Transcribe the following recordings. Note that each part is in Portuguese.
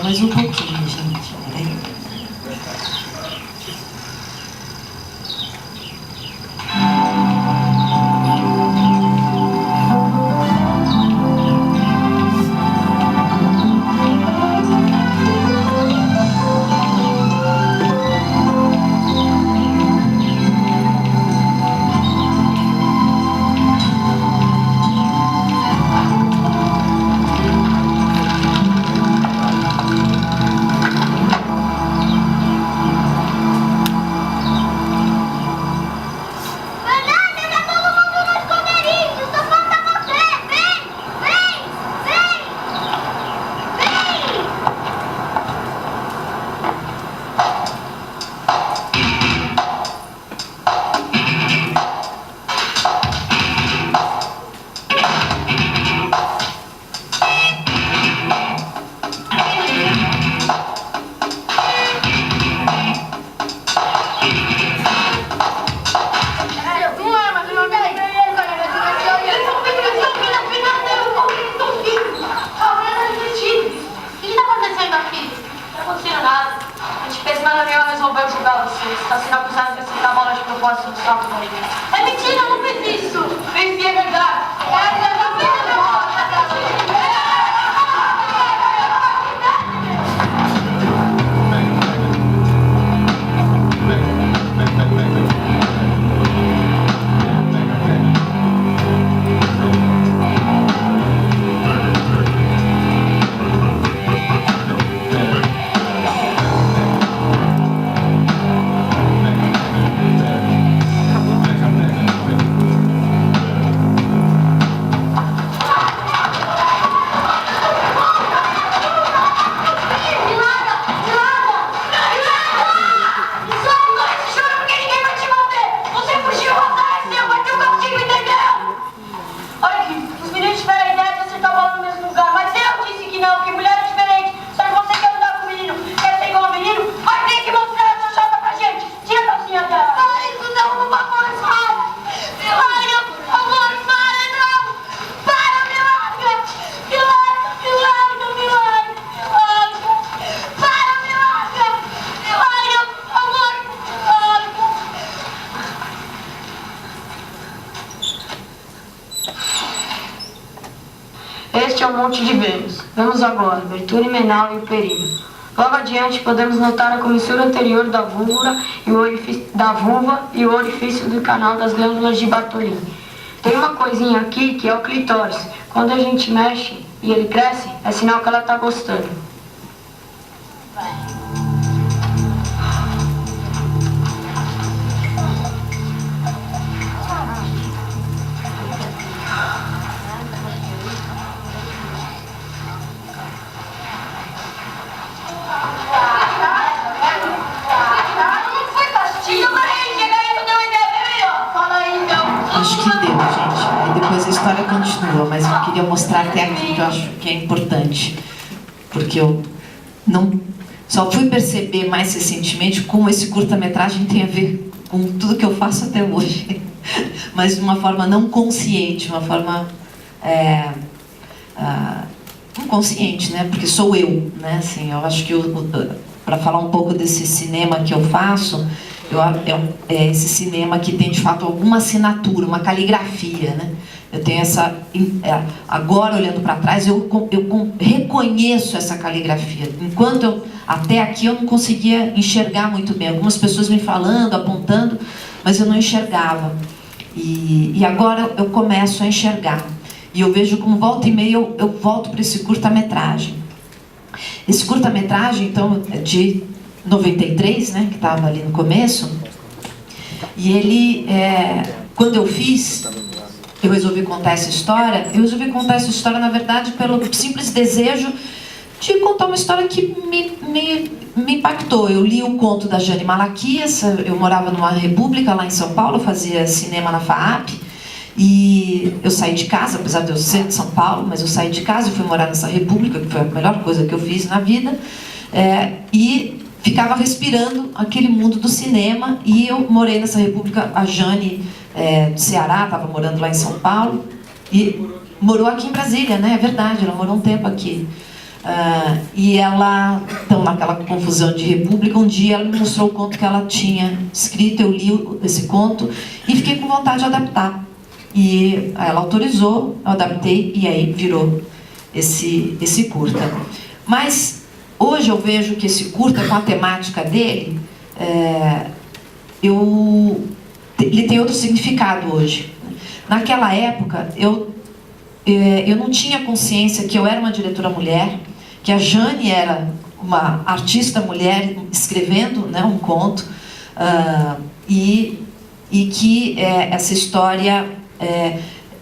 Só mais um pouquinho, gente. Peraí. Está sendo acusado de acertar a bola de propósito do salto da ilha. É mentira, eu não fiz isso! Fez sim, é verdade! Este é o Monte de Vênus. Vemos agora a abertura himenal e o períneo. Logo adiante, podemos notar a comissura anterior da vulva e o orifício do canal das glândulas de Bartolin. Tem uma coisinha aqui que é o clitóris. Quando a gente mexe e ele cresce, é sinal que ela está gostando. Acho que deu, gente. Aí depois a história continua, mas eu queria mostrar até aqui que eu acho que é importante. Porque eu não só fui perceber mais recentemente como esse curta-metragem tem a ver com tudo que eu faço até hoje. Mas de uma forma não consciente, uma forma inconsciente, né? Porque sou eu, né? Assim, eu acho que para falar um pouco desse cinema que eu faço, é esse cinema que tem de fato alguma assinatura, uma caligrafia, né? Eu tenho essa, agora olhando para trás, eu reconheço essa caligrafia. Enquanto até aqui eu não conseguia enxergar muito bem. Algumas pessoas me falando, apontando, mas eu não enxergava. E agora eu começo a enxergar. E eu vejo como volta e meia eu volto para esse curta-metragem. Esse curta-metragem, então, é de 93, né, que estava ali no começo. E ele, quando eu fiz, eu resolvi contar essa história. Eu resolvi contar essa história, na verdade, pelo simples desejo de contar uma história que me impactou. Eu li o conto da Jane Malaquias. Eu morava numa república lá em São Paulo, eu fazia cinema na FAAP. E eu saí de casa, apesar de eu ser de São Paulo, mas eu saí de casa e fui morar nessa república, que foi a melhor coisa que eu fiz na vida. E ficava respirando aquele mundo do cinema. E eu morei nessa república. A Jane, do Ceará, estava morando lá em São Paulo. E morou aqui em Brasília, né? É verdade, ela morou um tempo aqui. E ela, então, naquela confusão de república, um dia ela me mostrou o conto que ela tinha escrito, eu li esse conto e fiquei com vontade de adaptar. E ela autorizou, eu adaptei e aí virou esse curta. Mas hoje eu vejo que esse curta, com a temática dele, ele tem outro significado hoje. Naquela época, eu não tinha consciência que eu era uma diretora mulher, que a Jane era uma artista mulher escrevendo, né, um conto, e que essa história,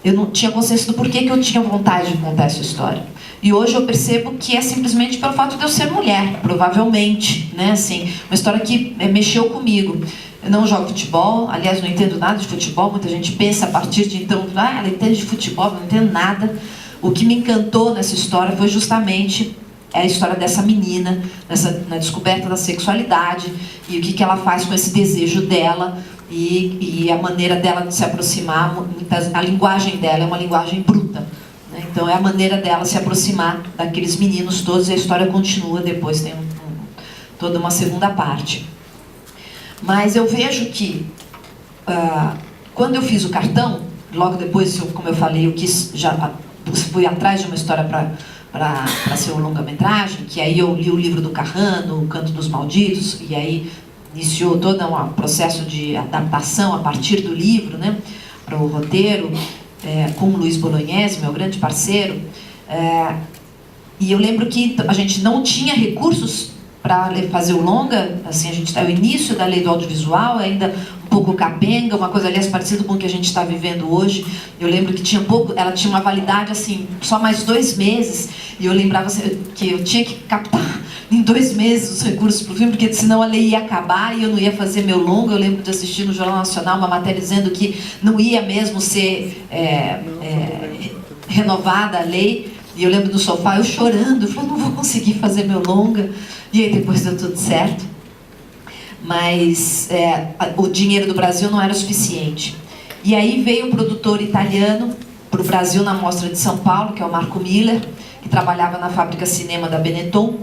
eu não tinha consciência do porquê que eu tinha vontade de contar essa história. E hoje eu percebo que é simplesmente pelo fato de eu ser mulher, provavelmente, né, assim, uma história que mexeu comigo. Eu não jogo futebol, aliás, não entendo nada de futebol. Muita gente pensa a partir de então, ela entende de futebol, eu não entendo nada. O que me encantou nessa história foi justamente a história dessa menina, na descoberta da sexualidade e o que ela faz com esse desejo dela e a maneira dela de se aproximar. A linguagem dela é uma linguagem bruta, né? Então é a maneira dela se aproximar daqueles meninos todos, e a história continua, depois tem toda uma segunda parte. Mas eu vejo que, quando eu fiz o cartão, logo depois, como eu falei, eu fui atrás de uma história para ser um longa-metragem, que aí eu li o livro do Carrano, O Canto dos Malditos, e aí iniciou todo um processo de adaptação a partir do livro, né, para o roteiro, com o Luiz Bolognese, meu grande parceiro. E eu lembro que a gente não tinha recursos para fazer o longa, assim, a gente está no início da lei do audiovisual, ainda um pouco capenga, uma coisa, aliás, parecida com o que a gente está vivendo hoje. Eu lembro que ela tinha uma validade, assim, só mais 2 meses, e eu lembrava assim, que eu tinha que captar em 2 meses os recursos para o filme, porque senão a lei ia acabar e eu não ia fazer meu longa. Eu lembro de assistir no Jornal Nacional uma matéria dizendo que não ia mesmo ser renovada a lei. E eu lembro do sofá, eu chorando, eu falei, não vou conseguir fazer meu longa. E aí depois deu tudo certo. Mas o dinheiro do Brasil não era o suficiente. E aí veio um produtor italiano para o Brasil na Mostra de São Paulo, que é o Marco Miller, que trabalhava na fábrica Cinema da Benetton.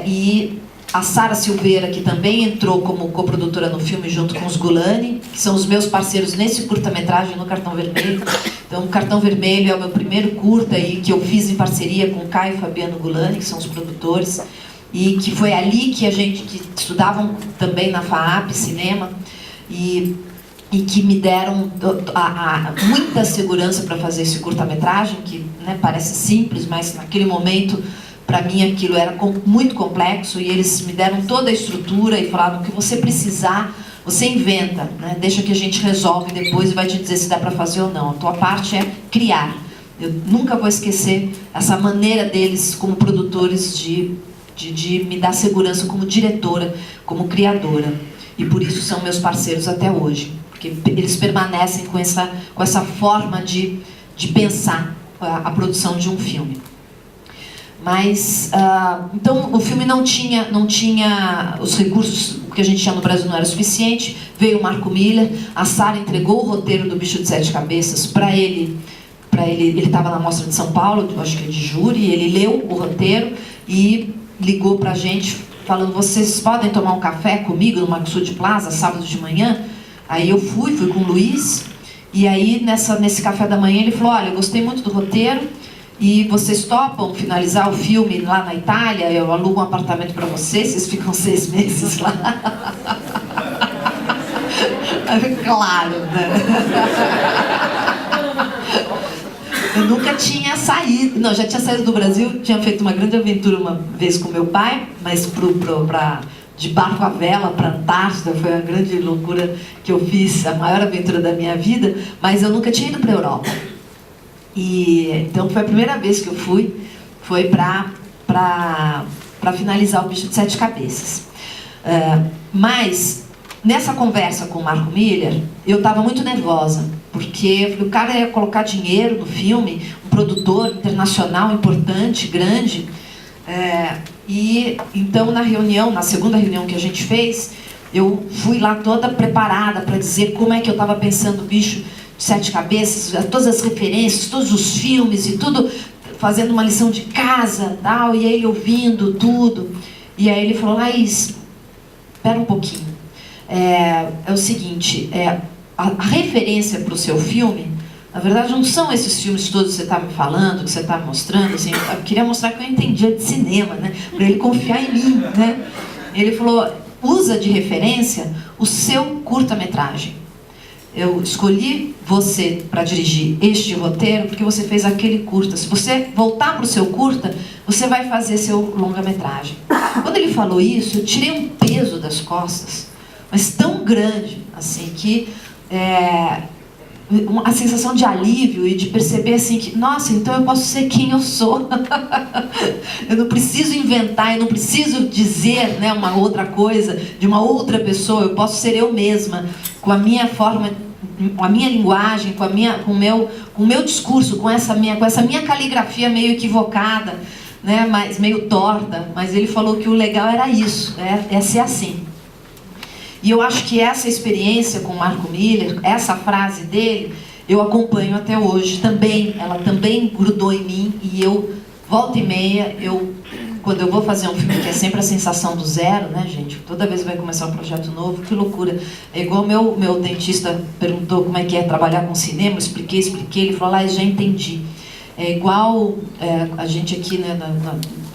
E a Sara Silveira, que também entrou como coprodutora no filme junto com os Gulani, que são os meus parceiros nesse curta-metragem no Cartão Vermelho. Então, o Cartão Vermelho é o meu primeiro curta e que eu fiz em parceria com o Caio e Fabiano Gulani, que são os produtores, e que foi ali que que estudavam também na FAAP Cinema e que me deram muita segurança para fazer esse curta-metragem, que, né, parece simples, mas naquele momento, para mim, aquilo era muito complexo, e eles me deram toda a estrutura e falaram: o que você precisar, você inventa, né? Deixa que a gente resolve depois e vai te dizer se dá para fazer ou não. A tua parte é criar. Eu nunca vou esquecer essa maneira deles, como produtores, de me dar segurança como diretora, como criadora. E por isso são meus parceiros até hoje, porque eles permanecem com essa forma de pensar a produção de um filme. Mas, então, o filme não tinha os recursos que a gente tinha no Brasil, não era suficiente. Veio o Marco Miller, a Sara entregou o roteiro do Bicho de 7 Cabeças para ele. Ele estava na Mostra de São Paulo, acho que de júri, ele leu o roteiro e ligou para a gente falando: vocês podem tomar um café comigo no Maxud Plaza, sábado de manhã? Aí eu fui com o Luiz, e aí nesse café da manhã ele falou: olha, eu gostei muito do roteiro, e vocês topam finalizar o filme lá na Itália? Eu alugo um apartamento para vocês ficam 6 meses lá. Claro, né? Eu nunca tinha saído, não, já tinha saído do Brasil, tinha feito uma grande aventura uma vez com meu pai, mas de barco à vela para Antártida, foi uma grande loucura que eu fiz, a maior aventura da minha vida, mas eu nunca tinha ido para a Europa. E então foi a primeira vez que eu fui, foi para finalizar o Bicho de 7 Cabeças. Mas nessa conversa com o Marco Miller, eu estava muito nervosa, porque o cara ia colocar dinheiro no filme, um produtor internacional importante, grande. E então na segunda reunião que a gente fez, eu fui lá toda preparada para dizer como é que eu estava pensando o Bicho de 7 Cabeças, todas as referências, todos os filmes e tudo. fazendo uma lição de casa, tal, e ele ouvindo tudo. E aí ele falou: Laís, espera um pouquinho. É o seguinte, a referência para o seu filme, na verdade, não são esses filmes todos que você está me falando, que você está me mostrando. Assim, eu queria mostrar que eu entendia de cinema, né? Para ele confiar em mim, né? Ele falou: usa de referência o seu curta-metragem. Eu escolhi você para dirigir este roteiro porque você fez aquele curta. Se você voltar para o seu curta, você vai fazer seu longa-metragem. Quando ele falou isso, eu tirei um peso das costas, mas tão grande, assim, que a sensação de alívio e de perceber assim que, nossa, então eu posso ser quem eu sou. Eu não preciso inventar, eu não preciso dizer, né, uma outra coisa de uma outra pessoa. Eu posso ser eu mesma, com a minha forma, com a minha linguagem, com o meu discurso, com essa minha caligrafia meio equivocada, né, mas meio torta. Mas ele falou que o legal era isso, é ser assim. E eu acho que essa experiência com o Marco Miller, essa frase dele, eu acompanho até hoje também. Ela também grudou em mim, e eu, volta e meia, quando eu vou fazer um filme, que é sempre a sensação do zero, né, gente? Toda vez que vai começar um projeto novo, que loucura. É igual meu dentista perguntou como é que é trabalhar com cinema, eu expliquei, ele falou: lá, já entendi. É igual a gente aqui, né,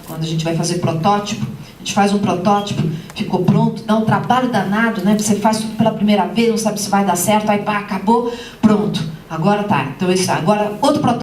quando a gente vai fazer protótipo, a gente faz um protótipo, ficou pronto, dá um trabalho danado, né? Você faz tudo pela primeira vez, não sabe se vai dar certo, aí pá, acabou, pronto. Agora tá. Então agora outro protótipo.